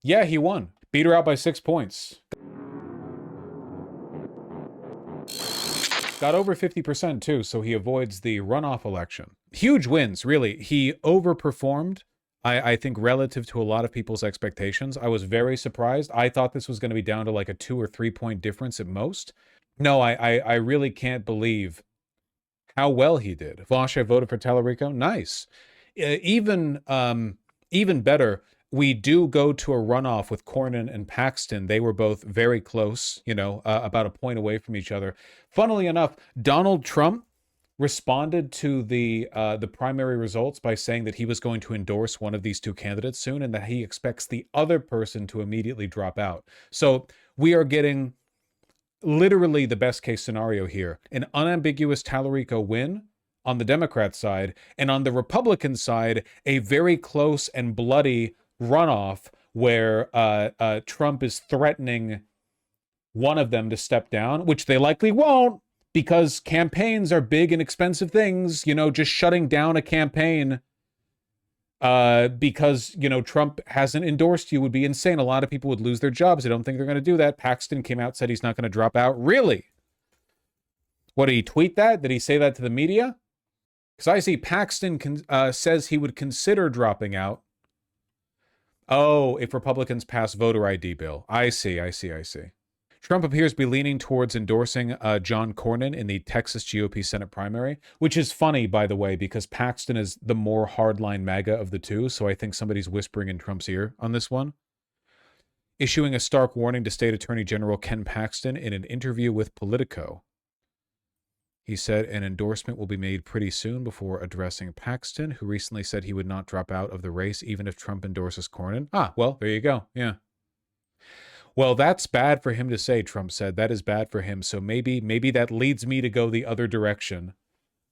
Yeah, he won. Beat her out by 6 points. Got over 50% too, so he avoids the runoff election. Huge wins, really. He overperformed, I think, relative to a lot of people's expectations. I was very surprised. I thought this was going to be down to like a 2 or 3 point difference at most. No, I really can't believe how well he did. Vosh, I voted for Talarico. Nice. Even better, we do go to a runoff with Cornyn and Paxton. They were both very close, about a point away from each other. Funnily enough, Donald Trump responded to the primary results by saying that he was going to endorse one of these two candidates soon and that he expects the other person to immediately drop out. So we are getting literally the best case scenario here: an unambiguous Talarico win on the Democrat side, and on the Republican side, a very close and bloody runoff where Trump is threatening one of them to step down, which they likely won't, because campaigns are big and expensive things. Just shutting down a campaign because Trump hasn't endorsed you would be insane. A lot of people would lose their jobs. I don't think they're going to do that. Paxton came out, said he's not going to drop out. Really? What, did he tweet that? Did he say that to the media? Because I see Paxton says he would consider dropping out. Oh, if Republicans pass voter ID bill. I see. Trump appears to be leaning towards endorsing John Cornyn in the Texas GOP Senate primary, which is funny, by the way, because Paxton is the more hardline MAGA of the two, so I think somebody's whispering in Trump's ear on this one. Issuing a stark warning to State Attorney General Ken Paxton in an interview with Politico. He said an endorsement will be made pretty soon before addressing Paxton, who recently said he would not drop out of the race even if Trump endorses Cornyn. Ah, well, there you go. Yeah. Well, that's bad for him to say, Trump said. That is bad for him. So maybe that leads me to go the other direction.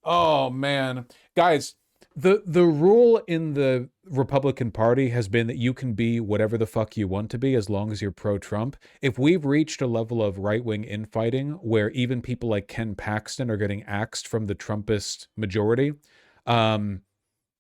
Oh, man. Guys, the rule in the Republican Party has been that you can be whatever the fuck you want to be as long as you're pro-Trump. If we've reached a level of right-wing infighting where even people like Ken Paxton are getting axed from the Trumpist majority,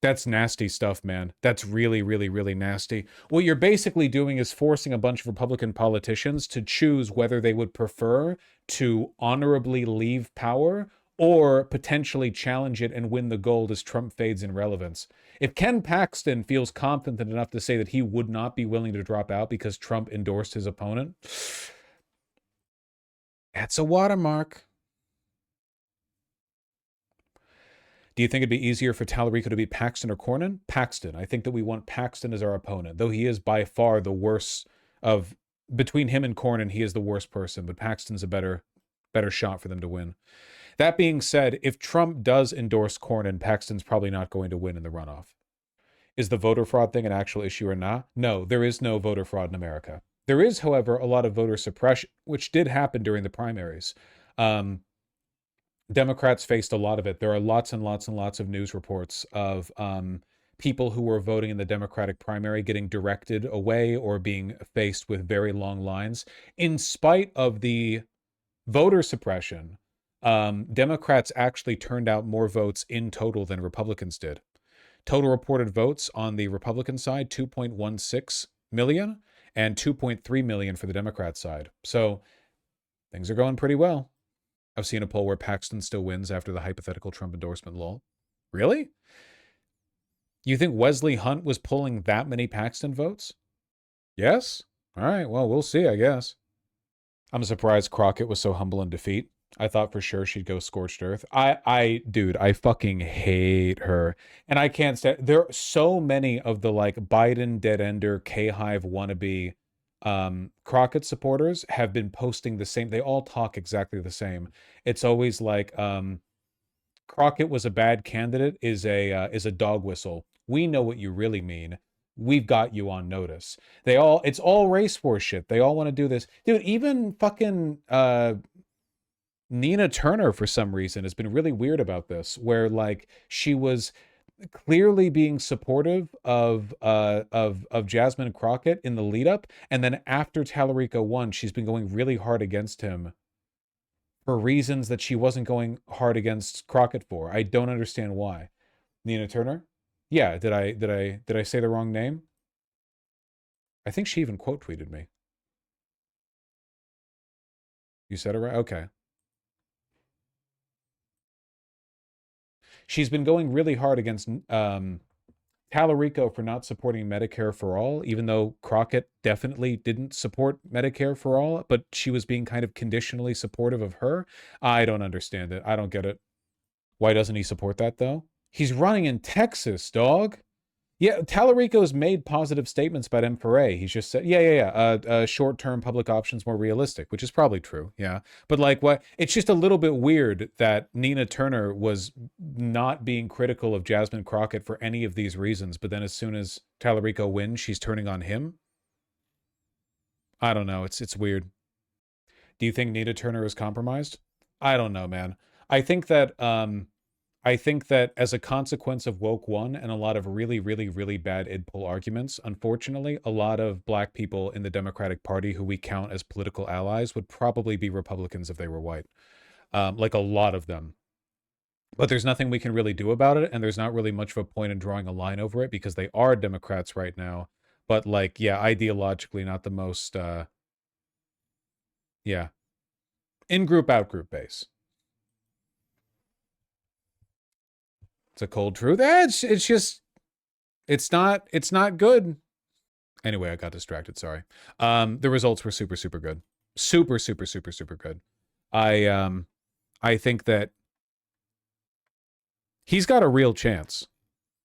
that's nasty stuff, man. That's really, really, really nasty. What you're basically doing is forcing a bunch of Republican politicians to choose whether they would prefer to honorably leave power or potentially challenge it and win the gold as Trump fades in relevance. If Ken Paxton feels confident enough to say that he would not be willing to drop out because Trump endorsed his opponent, that's a watermark. Do you think it'd be easier for Talarico to beat Paxton or Cornyn? Paxton. I think that we want Paxton as our opponent, though he is by far the worst of... Between him and Cornyn, he is the worst person, but Paxton's a better shot for them to win. That being said, if Trump does endorse Cornyn, Paxton's probably not going to win in the runoff. Is the voter fraud thing an actual issue or not? No, there is no voter fraud in America. There is, however, a lot of voter suppression, which did happen during the primaries. Democrats faced a lot of it. There are lots and lots and lots of news reports of people who were voting in the Democratic primary getting directed away or being faced with very long lines. In spite of the voter suppression, Democrats actually turned out more votes in total than Republicans did. Total reported votes on the Republican side, 2.16 million, and 2.3 million for the Democrat side. So things are going pretty well. I've seen a poll where Paxton still wins after the hypothetical Trump endorsement, lol. Really? You think Wesley Hunt was pulling that many Paxton votes? Yes? All right, well, we'll see, I guess. I'm surprised Crockett was so humble in defeat. I thought for sure she'd go scorched earth. Dude, I fucking hate her. And I can't stand... There are so many of the, like, Biden dead-ender K-Hive wannabe Crockett supporters have been posting the same. They all talk exactly the same. It's always like Crockett was a bad candidate is a dog whistle. We know what you really mean. We've got you on notice. It's all race war shit. They all want to do this. Dude, even fucking Nina Turner for some reason has been really weird about this, where like she was clearly being supportive of Jasmine Crockett in the lead up, and then after Talarico won, she's been going really hard against him for reasons that she wasn't going hard against Crockett for. I don't understand why. Nina Turner? Yeah, did I say the wrong name? I think she even quote tweeted me. You said it right? Okay. She's been going really hard against Talarico for not supporting Medicare for all, even though Crockett definitely didn't support Medicare for all, but she was being kind of conditionally supportive of her. I don't understand it. I don't get it. Why doesn't he support that, though? He's running in Texas, dog. Yeah, Talarico's made positive statements about M4A. He's just said, short-term public options more realistic, which is probably true. Yeah, but like, what? It's just a little bit weird that Nina Turner was not being critical of Jasmine Crockett for any of these reasons, but then as soon as Talarico wins, she's turning on him. I don't know. It's weird. Do you think Nina Turner is compromised? I don't know, man. I think that I think that as a consequence of woke one and a lot of really, really, really bad id poll arguments, unfortunately, a lot of black people in the Democratic Party who we count as political allies would probably be Republicans if they were white. Like a lot of them. But there's nothing we can really do about it, and there's not really much of a point in drawing a line over it because they are Democrats right now. But like, yeah, ideologically not the most yeah. In-group, out-group base. It's a cold truth. It's just it's not good. Anyway, I got distracted, sorry. The results were super, super good. Super, super, super, super good. I think that he's got a real chance.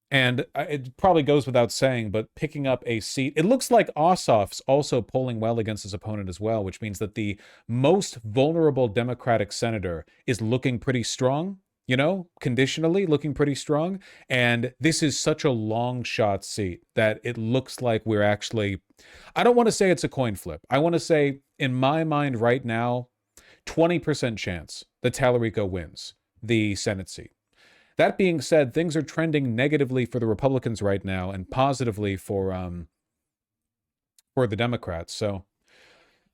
And it probably goes without saying, but picking up a seat, it looks like Ossoff's also polling well against his opponent as well, which means that the most vulnerable Democratic senator is looking pretty strong, you know, conditionally looking pretty strong. And this is such a long shot seat that it looks like we're actually, I don't want to say it's a coin flip. I want to say, in my mind right now, 20% chance that Talarico wins the Senate seat. That being said, things are trending negatively for the Republicans right now and positively for the Democrats. So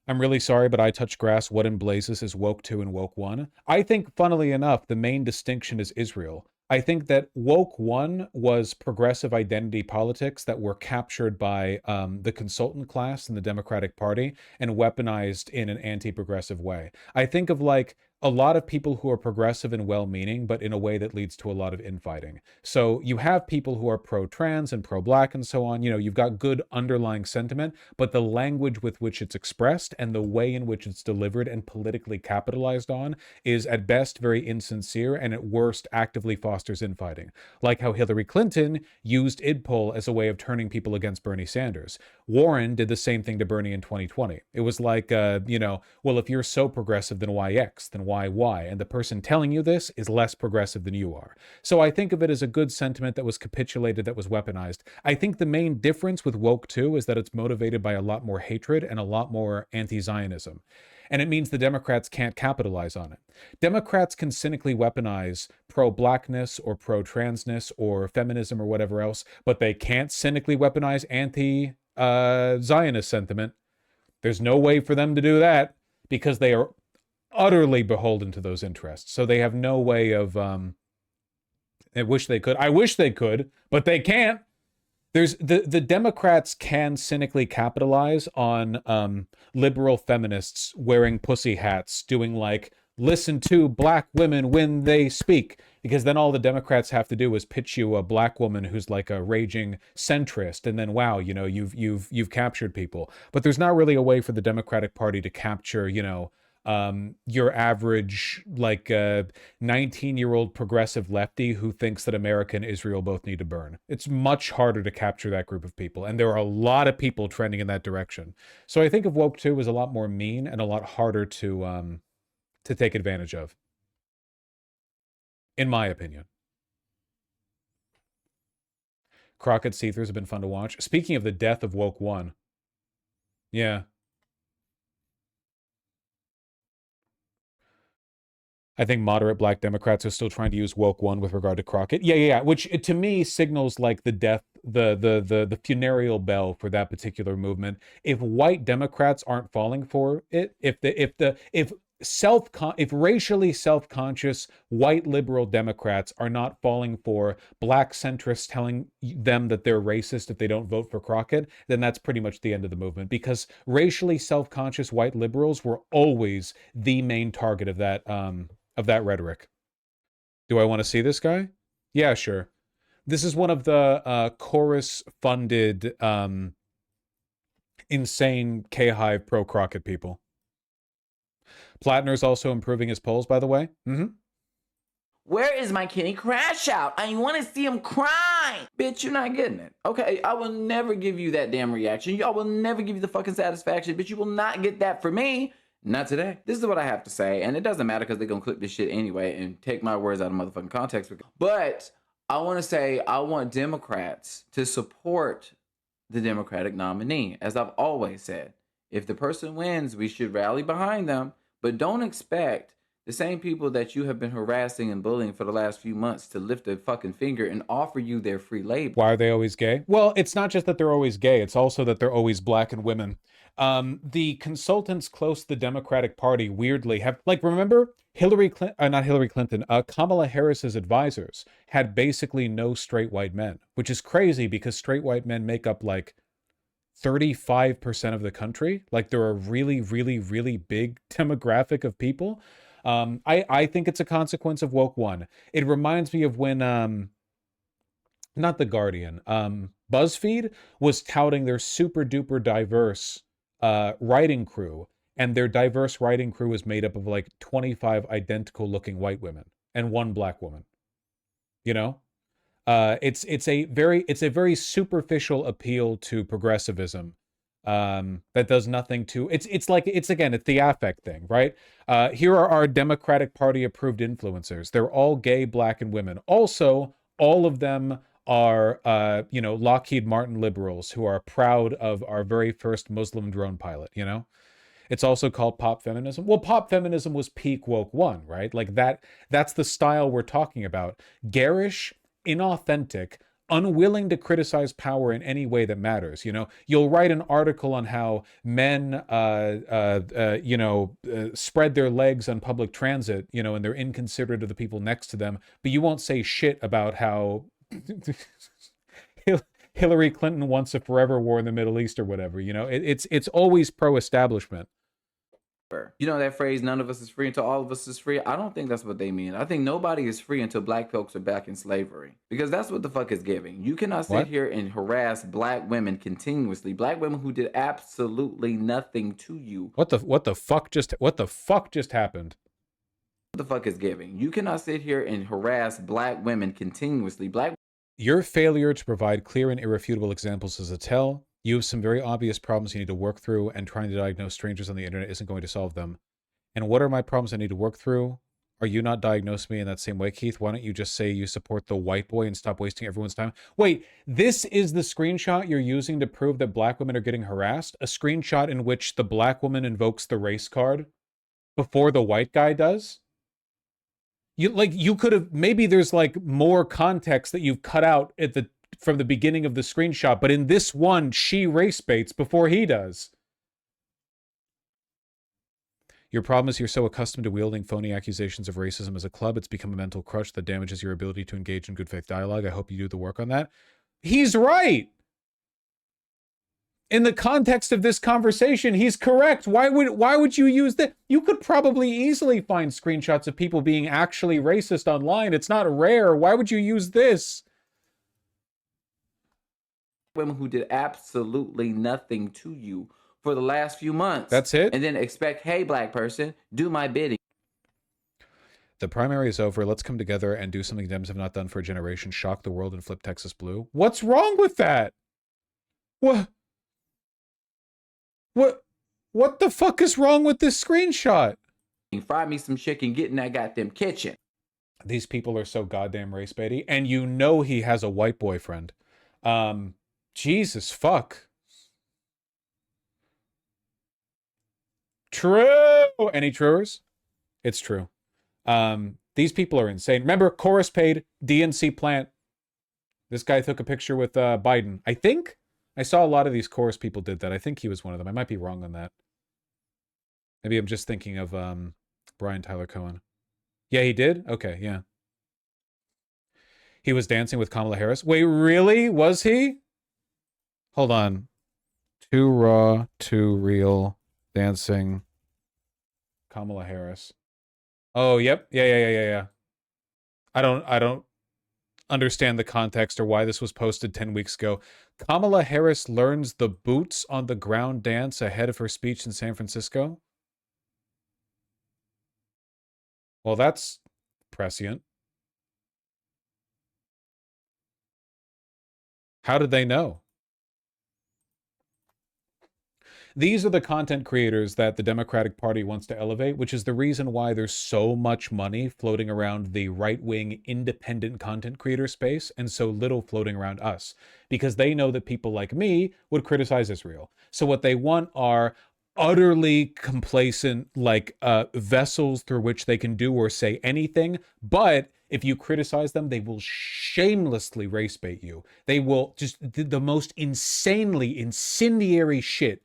I'm really sorry, but I touch grass. What in blazes is woke 2 and woke 1? I think, funnily enough, the main distinction is Israel. I think that woke 1 was progressive identity politics that were captured by the consultant class in the Democratic Party and weaponized in an anti-progressive way. I think of like a lot of people who are progressive and well-meaning, but in a way that leads to a lot of infighting. So you have people who are pro-trans and pro-black and so on. You know, you've got good underlying sentiment, but the language with which it's expressed and the way in which it's delivered and politically capitalized on is at best very insincere and at worst actively fosters infighting. Like how Hillary Clinton used idpoll as a way of turning people against Bernie Sanders. Warren did the same thing to Bernie in 2020. It was like, you know, well, if you're so progressive, then why X? Then why Y? And the person telling you this is less progressive than you are. So I think of it as a good sentiment that was capitulated, that was weaponized. I think the main difference with woke 2 is that it's motivated by a lot more hatred and a lot more anti-Zionism. And it means the Democrats can't capitalize on it. Democrats can cynically weaponize pro-blackness or pro-transness or feminism or whatever else, but they can't cynically weaponize anti-Zionist sentiment. There's no way for them to do that because they are utterly beholden to those interests. So they have no way of, I wish they could, but they can't. There's the Democrats can cynically capitalize on liberal feminists wearing pussy hats, doing like, listen to black women when they speak, because then all the Democrats have to do is pitch you a black woman who's like a raging centrist, and then wow, you know, you've captured people. But there's not really a way for the Democratic Party to capture, you know, your average like 19-year-old progressive lefty who thinks that America and Israel both need to burn. It's much harder to capture that group of people, and there are a lot of people trending in that direction. So I think of woke 2 as a lot more mean and a lot harder to take advantage of, in my opinion. Crockett see-throughs have been fun to watch. Speaking of the death of woke 1, yeah. I think moderate black Democrats are still trying to use woke 1 with regard to Crockett. Yeah. Which to me signals like the death, the funereal bell for that particular movement. If white Democrats aren't falling for it, if if racially self-conscious white liberal Democrats are not falling for black centrists telling them that they're racist if they don't vote for Crockett, then that's pretty much the end of the movement, because racially self-conscious white liberals were always the main target of that rhetoric. Do I want to see this guy? Yeah, sure. This is one of the chorus-funded insane K-Hive pro-Crockett people. Plattner's also improving his polls, by the way. Where is my Kenny Crash Out? I want to see him cry. Bitch, you're not getting it. Okay, I will never give you that damn reaction. Y'all will never give you the fucking satisfaction. Bitch, you will not get that for me. Not today. This is what I have to say. And it doesn't matter because they're going to clip this shit anyway and take my words out of motherfucking context. But I want to say I want Democrats to support the Democratic nominee. As I've always said, if the person wins, we should rally behind them. But don't expect the same people that you have been harassing and bullying for the last few months to lift a fucking finger and offer you their free labor. Why are they always gay? Well, it's not just that they're always gay. It's also that they're always black and women. The consultants close to the Democratic Party weirdly have, like, remember Kamala Harris's advisors had basically no straight white men, which is crazy because straight white men make up like 35% of the country. Like, they're a really, really, really big demographic of people. I think it's a consequence of woke one. It reminds me of when, not The Guardian, BuzzFeed was touting their super duper diverse writing crew, and their diverse writing crew was made up of like 25 identical looking white women and one black woman. You know? It's a very superficial appeal to progressivism that does nothing to it's the affect thing, right? Here are our Democratic Party approved influencers. They're all gay, black, and women. Also, all of them are Lockheed Martin liberals who are proud of our very first Muslim drone pilot. It's also called pop feminism. Well, pop feminism was peak woke one, right? Like that's the style we're talking about. Garish, inauthentic, unwilling to criticize power in any way that matters. You'll write an article on how men spread their legs on public transit, and they're inconsiderate of the people next to them, but you won't say shit about how Hillary Clinton wants a forever war in the Middle East or whatever. It's always pro-establishment. You know that phrase, none of us is free until all of us is free? I don't think that's what they mean. I think nobody is free until black folks are back in slavery. Because that's what the fuck is giving. You cannot sit here and harass black women continuously. Black women who did absolutely nothing to you. What the fuck just happened? What the fuck is giving? You cannot sit here and harass black women continuously. Your failure to provide clear and irrefutable examples is a tell. You have some very obvious problems you need to work through, and trying to diagnose strangers on the internet isn't going to solve them. And what are my problems I need to work through? Are you not diagnosing me in that same way, Keith? Why don't you just say you support the white boy and stop wasting everyone's time? Wait, this is the screenshot you're using to prove that black women are getting harassed? A screenshot in which the black woman invokes the race card before the white guy does? You could have, maybe there's like more context that you've cut out from the beginning of the screenshot, but in this one, she race baits before he does. Your problem is you're so accustomed to wielding phony accusations of racism as a club, it's become a mental crutch that damages your ability to engage in good faith dialogue. I hope you do the work on that. He's right. In the context of this conversation, he's correct. Why would you use that? You could probably easily find screenshots of people being actually racist online. It's not rare. Why would you use this? Women who did absolutely nothing to you for the last few months. That's it? And then expect, hey, black person, do my bidding. The primary is over. Let's come together and do something Dems have not done for a generation. Shock the world and flip Texas blue. What's wrong with that? What the fuck is wrong with this screenshot? Fry me some chicken, get in that goddamn kitchen. These people are so goddamn race baity, and he has a white boyfriend. Jesus fuck. True. Any truers? It's true. These people are insane. Remember, Chorus paid DNC plant. This guy took a picture with Biden. I think I saw a lot of these Chorus people did that. I think he was one of them. I might be wrong on that. Maybe I'm just thinking of Brian Tyler Cohen. Yeah, he did? Okay, yeah. He was dancing with Kamala Harris. Wait, really? Was he? Hold on. Too raw, too real, dancing Kamala Harris. Oh, yep. Yeah. I don't understand the context or why this was posted 10 weeks ago. Kamala Harris learns the boots on the ground dance ahead of her speech in San Francisco. Well, that's prescient. How did they know? These are the content creators that the Democratic Party wants to elevate, which is the reason why there's so much money floating around the right-wing independent content creator space and so little floating around us, because they know that people like me would criticize Israel. So what they want are utterly complacent, like vessels through which they can do or say anything, but if you criticize them, they will shamelessly race bait you. They will just the most insanely incendiary shit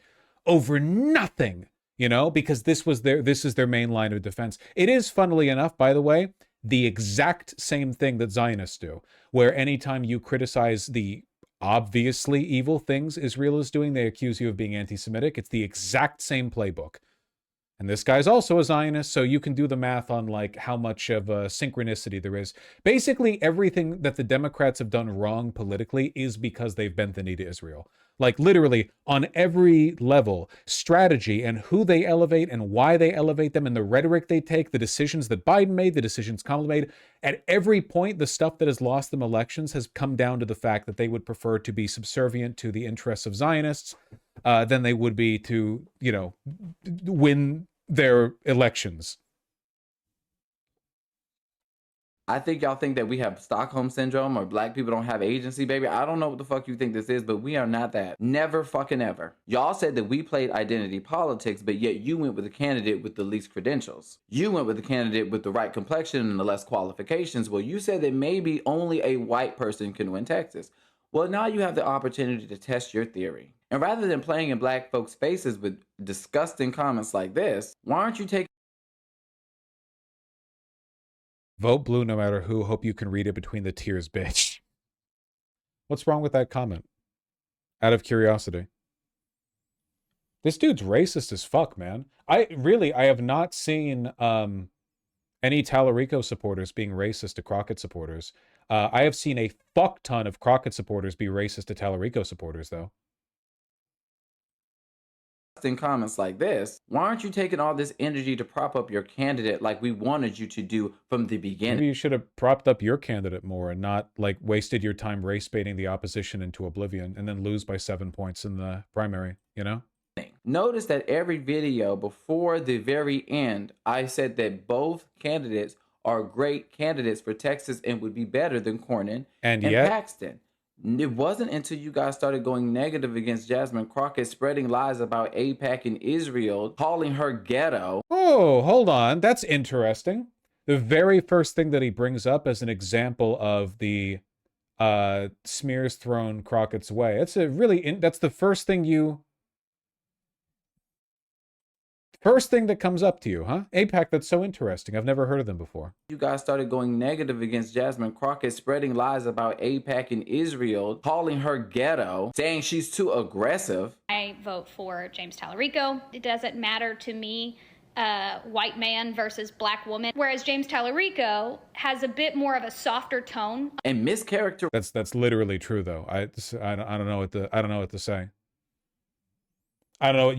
over nothing, you know, because this is their main line of defense. It is, funnily enough, by the way, the exact same thing that Zionists do, where anytime you criticize the obviously evil things Israel is doing, they accuse you of being anti-Semitic. It's the exact same playbook. And this guy's also a Zionist, so you can do the math on like how much of a synchronicity there is. Basically, everything that the Democrats have done wrong politically is because they've bent the knee to Israel. Like literally on every level, strategy and who they elevate and why they elevate them and the rhetoric they take, the decisions that Biden made, the decisions Kamala made, at every point, the stuff that has lost them elections has come down to the fact that they would prefer to be subservient to the interests of Zionists than they would be to, you know, win their elections. I think y'all think that we have Stockholm syndrome or black people don't have agency, baby. I don't know what the fuck you think this is, but we are not that. Never fucking ever. Y'all said that we played identity politics, but yet you went with the candidate with the least credentials. You went with the candidate with the right complexion and the less qualifications. Well, you said that maybe only a white person can win Texas. Well, now you have the opportunity to test your theory. And rather than playing in black folks' faces with disgusting comments like this, why aren't you taking Vote blue no matter who. Hope you can read it between the tears, bitch. What's wrong with that comment? Out of curiosity. This dude's racist as fuck, man. I have not seen any Talarico supporters being racist to Crockett supporters. I have seen a fuck ton of Crockett supporters be racist to Talarico supporters, though. in comments like this, why aren't you taking all this energy to prop up your candidate like we wanted you to do from the beginning? Maybe you should have propped up your candidate more and not like wasted your time race baiting the opposition into oblivion and then lose by 7 points in the primary, you know? Notice that every video before the very end, I said that both candidates are great candidates for Texas and would be better than Cornyn and Paxton. It wasn't until you guys started going negative against Jasmine Crockett, spreading lies about AIPAC and Israel, calling her ghetto. Oh, hold on. That's interesting. The very first thing that he brings up as an example of the smears thrown Crockett's way. That's that's the first thing that comes up to you, huh? AIPAC, that's so interesting. I've never heard of them before. You guys started going negative against Jasmine Crockett, spreading lies about AIPAC and Israel, calling her ghetto, saying she's too aggressive. I vote for James Talarico. It doesn't matter to me, white man versus black woman. Whereas James Talarico has a bit more of a softer tone. And mischaracter. That's literally true, though. I don't know what to say. I don't know.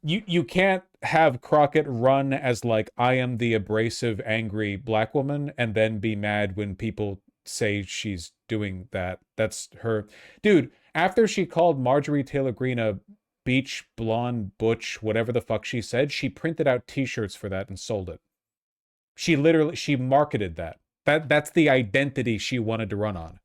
You can't have Crockett run as like, I am the abrasive, angry black woman and then be mad when people say she's doing that. That's her. Dude, after she called Marjorie Taylor Greene a beach blonde butch, whatever the fuck she said, she printed out t-shirts for that and sold it. She marketed that. That's the identity she wanted to run on.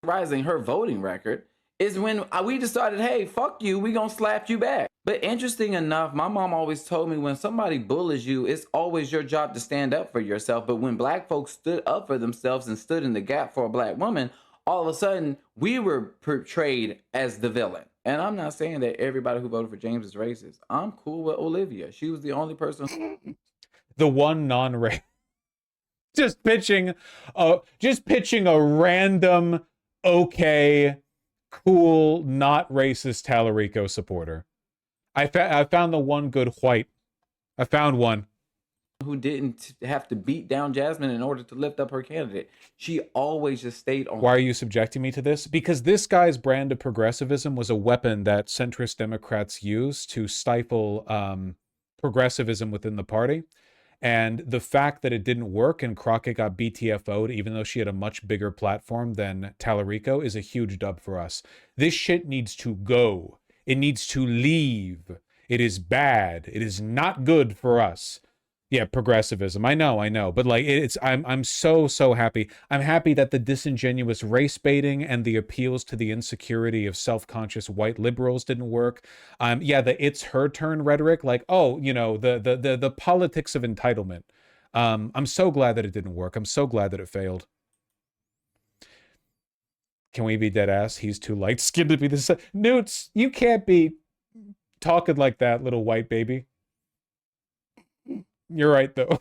Rising her voting record is when we decided, hey, fuck you, we gonna slap you back. But interesting enough, my mom always told me when somebody bullies you, it's always your job to stand up for yourself. But when black folks stood up for themselves and stood in the gap for a black woman, all of a sudden we were portrayed as the villain. And I'm not saying that everybody who voted for James is racist. I'm cool with Olivia. She was the only person. The one non-race. Just pitching a random, okay, cool, not racist Talarico supporter. I found the one good white. I found one. Who didn't have to beat down Jasmine in order to lift up her candidate. She always just stayed on. Why are you subjecting me to this? Because this guy's brand of progressivism was a weapon that centrist Democrats used to stifle progressivism within the party. And the fact that it didn't work and Crockett got BTFO'd, even though she had a much bigger platform than Talarico, is a huge dub for us. This shit needs to go. It needs to leave. It is bad. It is not good for us. Yeah, progressivism. I know. But like I'm so happy. I'm happy that the disingenuous race baiting and the appeals to the insecurity of self-conscious white liberals didn't work. Yeah, the it's her turn rhetoric, like, oh, you know, the politics of entitlement. I'm so glad that it didn't work. I'm so glad that it failed. Can we be dead ass? He's too light-skinned to be this. Newts, you can't be talking like that, little white baby. You're right, though.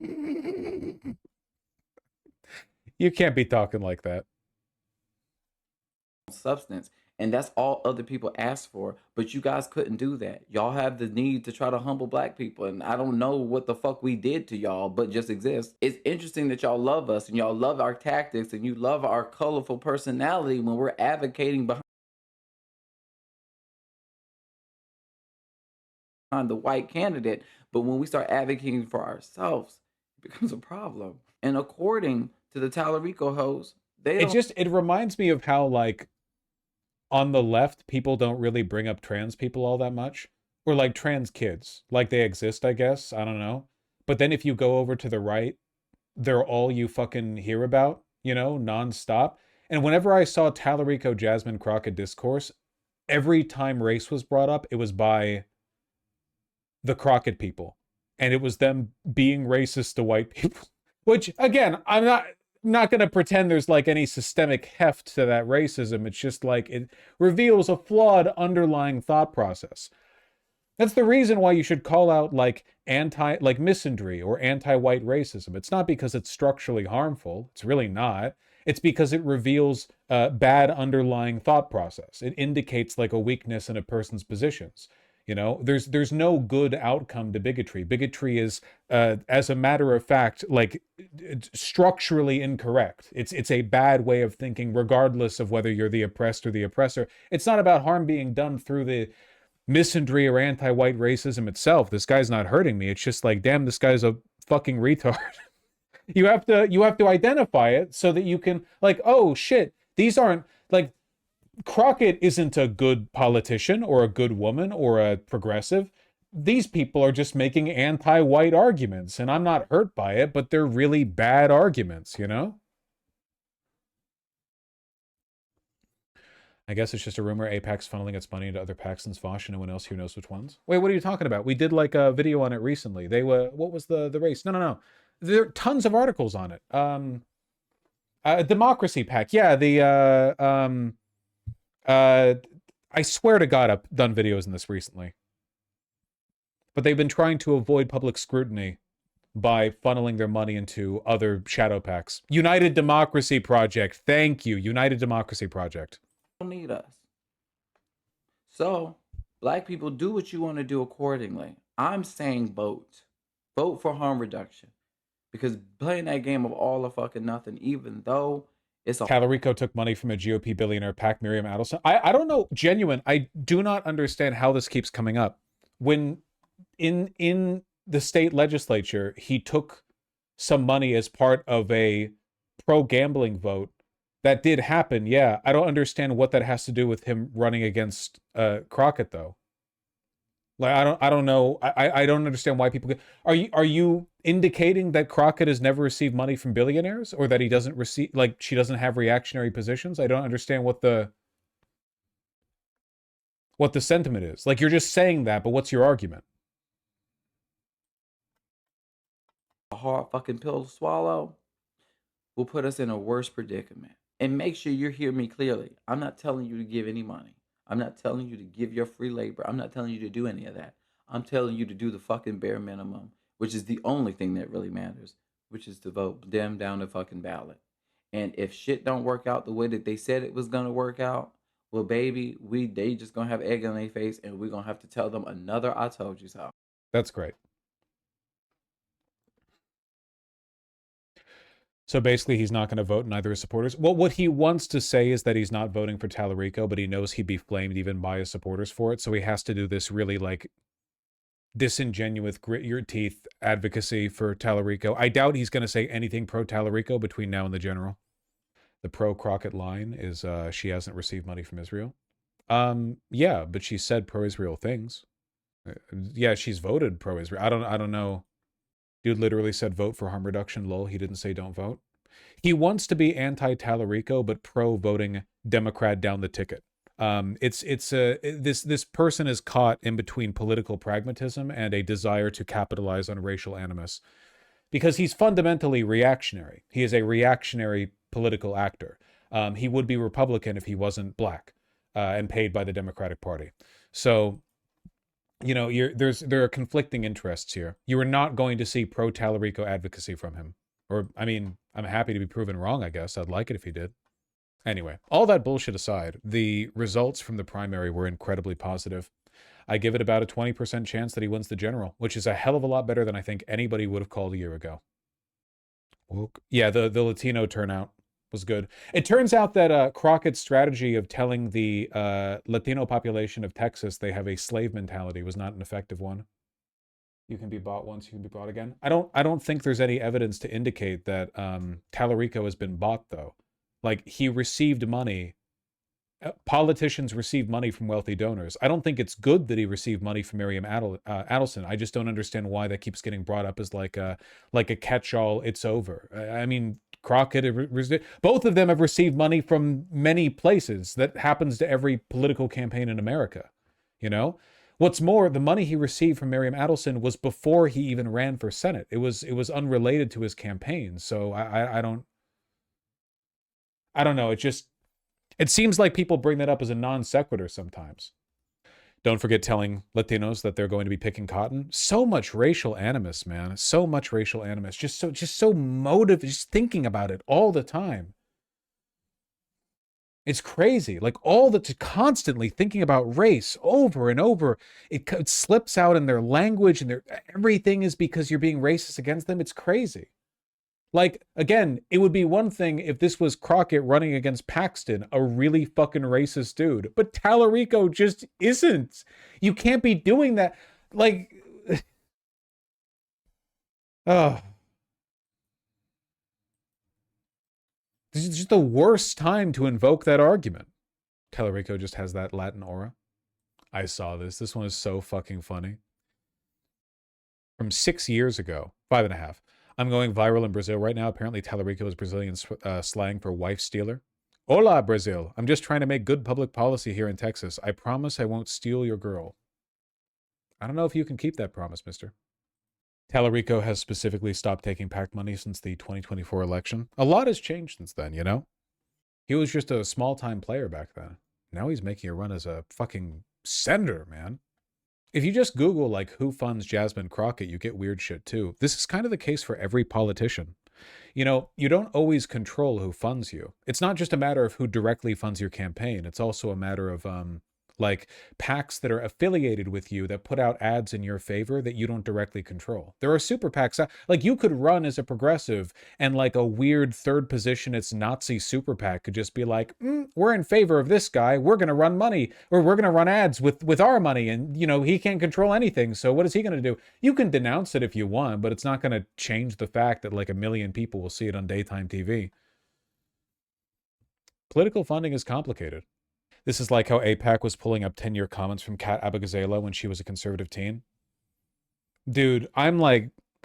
You can't be talking like that. Substance. And that's all other people asked for. But you guys couldn't do that. Y'all have the need to try to humble black people. And I don't know what the fuck we did to y'all, but just exist. It's interesting that y'all love us and y'all love our tactics and you love our colorful personality when we're advocating behind the white candidate, but when we start advocating for ourselves, it becomes a problem. And according to the Talarico hosts, it reminds me of how, like, on the left, people don't really bring up trans people all that much, or like trans kids, like they exist, I guess. I don't know. But then if you go over to the right, they're all you fucking hear about, you know, nonstop. And whenever I saw Talarico Jasmine Crockett discourse, every time race was brought up, it was by the Crockett people, and it was them being racist to white people, which again, I'm not going to pretend there's like any systemic heft to that racism. It's just like it reveals a flawed underlying thought process. That's the reason why you should call out like misandry or anti-white racism. It's not because it's structurally harmful. It's really not. It's because it reveals a bad underlying thought process. It indicates like a weakness in a person's positions. You know, there's no good outcome to bigotry. Bigotry is, as a matter of fact, like structurally incorrect. It's a bad way of thinking, regardless of whether you're the oppressed or the oppressor. It's not about harm being done through the misandry or anti-white racism itself. This guy's not hurting me. It's just like, damn, this guy's a fucking retard. You have to identify it so that you can, like, oh shit, these aren't like. Crockett isn't a good politician or a good woman or a progressive. These people are just making anti-white arguments, and I'm not hurt by it, but they're really bad arguments, you know? I guess it's just a rumor APAC's funneling its money into other PACs and Svosh, and no one else who knows which ones. Wait, what are you talking about? We did like a video on it recently. They were, what was the race? No. There are tons of articles on it. Democracy PAC. Yeah, I swear to God, I've done videos in this recently. But they've been trying to avoid public scrutiny by funneling their money into other shadow PACs. United Democracy Project. Thank you. United Democracy Project. Don't need us. So, black people, do what you want to do accordingly. I'm saying vote. Vote for harm reduction. Because playing that game of all or fucking nothing, even though Talarico took money from a GOP billionaire PAC, Miriam Adelson. I don't know, genuine. I do not understand how this keeps coming up. When in the state legislature, he took some money as part of a pro-gambling vote. That did happen, yeah. I don't understand what that has to do with him running against Crockett, though. Like, I don't know. I don't understand why people are you indicating that Crockett has never received money from billionaires, or that he doesn't receive, like, she doesn't have reactionary positions? I don't understand what the sentiment is. Like, you're just saying that, but what's your argument? A hard fucking pill to swallow. will put us in a worse predicament. And make sure you hear me clearly. I'm not telling you to give any money. I'm not telling you to give your free labor. I'm not telling you to do any of that. I'm telling you to do the fucking bare minimum, which is the only thing that really matters, which is to vote them down the fucking ballot. And if shit don't work out the way that they said it was gonna work out, well, baby, they just gonna have egg on their face, and we're gonna have to tell them another "I told you so." That's great. So basically, he's not going to vote in either his supporters. Well, what he wants to say is that he's not voting for Talarico, but he knows he'd be flamed even by his supporters for it. So he has to do this really like disingenuous, grit your teeth advocacy for Talarico. I doubt he's going to say anything pro Talarico between now and the general. The pro Crockett line is she hasn't received money from Israel. Yeah, but she said pro-Israel things. Yeah, she's voted pro-Israel. I don't know. Dude literally said vote for harm reduction, lol. He didn't say don't vote. He wants to be anti-Talarico, but pro-voting Democrat down the ticket. This person is caught in between political pragmatism and a desire to capitalize on racial animus. Because he's fundamentally reactionary. He is a reactionary political actor. He would be Republican if he wasn't black and paid by the Democratic Party. So, you know, there are conflicting interests here. You are not going to see pro-Talarico advocacy from him. Or, I mean, I'm happy to be proven wrong, I guess. I'd like it if he did. Anyway, all that bullshit aside, the results from the primary were incredibly positive. I give it about a 20% chance that he wins the general, which is a hell of a lot better than I think anybody would have called a year ago. Yeah, the Latino turnout was good. It turns out that Crockett's strategy of telling the Latino population of Texas they have a slave mentality was not an effective one. You can be bought once, you can be bought again. I don't think there's any evidence to indicate that Talarico has been bought, though. Like, he received money. Politicians receive money from wealthy donors. I don't think it's good that he received money from Miriam Adelson. I just don't understand why that keeps getting brought up as like a catch-all. It's over. I mean, Crockett, both of them have received money from many places. That happens to every political campaign in America. You know, what's more, the money he received from Miriam Adelson was before he even ran for Senate. It was unrelated to his campaign. So I don't know. It seems like people bring that up as a non sequitur sometimes. Don't forget telling Latinos that they're going to be picking cotton. So much racial animus, man. So much racial animus. Just so motive. Just thinking about it all the time. It's crazy. Like constantly thinking about race over and over. It slips out in their language and everything is because you're being racist against them. It's crazy. Like, again, it would be one thing if this was Crockett running against Paxton, a really fucking racist dude. But Talarico just isn't. You can't be doing that. Like, oh. This is just the worst time to invoke that argument. Talarico just has that Latin aura. I saw this. This one is so fucking funny. From 6 years ago, 5.5. I'm going viral in Brazil right now. Apparently, Talarico is Brazilian slang for wife stealer. Hola, Brazil. I'm just trying to make good public policy here in Texas. I promise I won't steal your girl. I don't know if you can keep that promise, mister. Talarico has specifically stopped taking PAC money since the 2024 election. A lot has changed since then, you know? He was just a small-time player back then. Now he's making a run as a fucking senator, man. If you just Google, like, who funds Jasmine Crockett, you get weird shit, too. This is kind of the case for every politician. You know, you don't always control who funds you. It's not just a matter of who directly funds your campaign. It's also a matter of, like, PACs that are affiliated with you that put out ads in your favor that you don't directly control. There are super PACs. Like, you could run as a progressive and, like, a weird third position, it's Nazi super PAC could just be like, we're in favor of this guy. We're going to run money, or we're going to run ads with our money. And, you know, he can't control anything. So what is he going to do? You can denounce it if you want, but it's not going to change the fact that, like, 1 million people will see it on daytime TV. Political funding is complicated. This is like how AIPAC was pulling up 10-year comments from Kat Abagazela when she was a conservative teen. Dude, I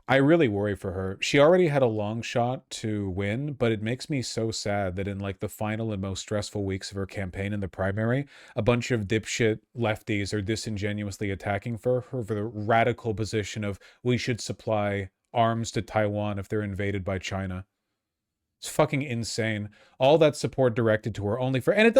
really worry for her. She already had a long shot to win, but it makes me so sad that in like the final and most stressful weeks of her campaign in the primary, a bunch of dipshit lefties are disingenuously attacking her for the radical position of we should supply arms to Taiwan if they're invaded by China. It's fucking insane. All that support directed to her only for, and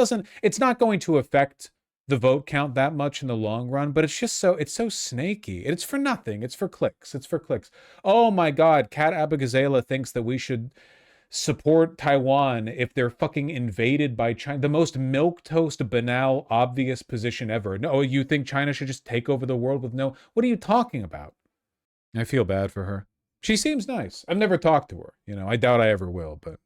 it's not going to affect the vote count that much in the long run, but it's so snaky. It's for nothing. It's for clicks. It's for clicks. Oh my God, Kat Abigazela thinks that we should support Taiwan if they're fucking invaded by China. The most milquetoast, banal, obvious position ever. No, you think China should just take over the world with no... What are you talking about? I feel bad for her. She seems nice. I've never talked to her. You know, I doubt I ever will, but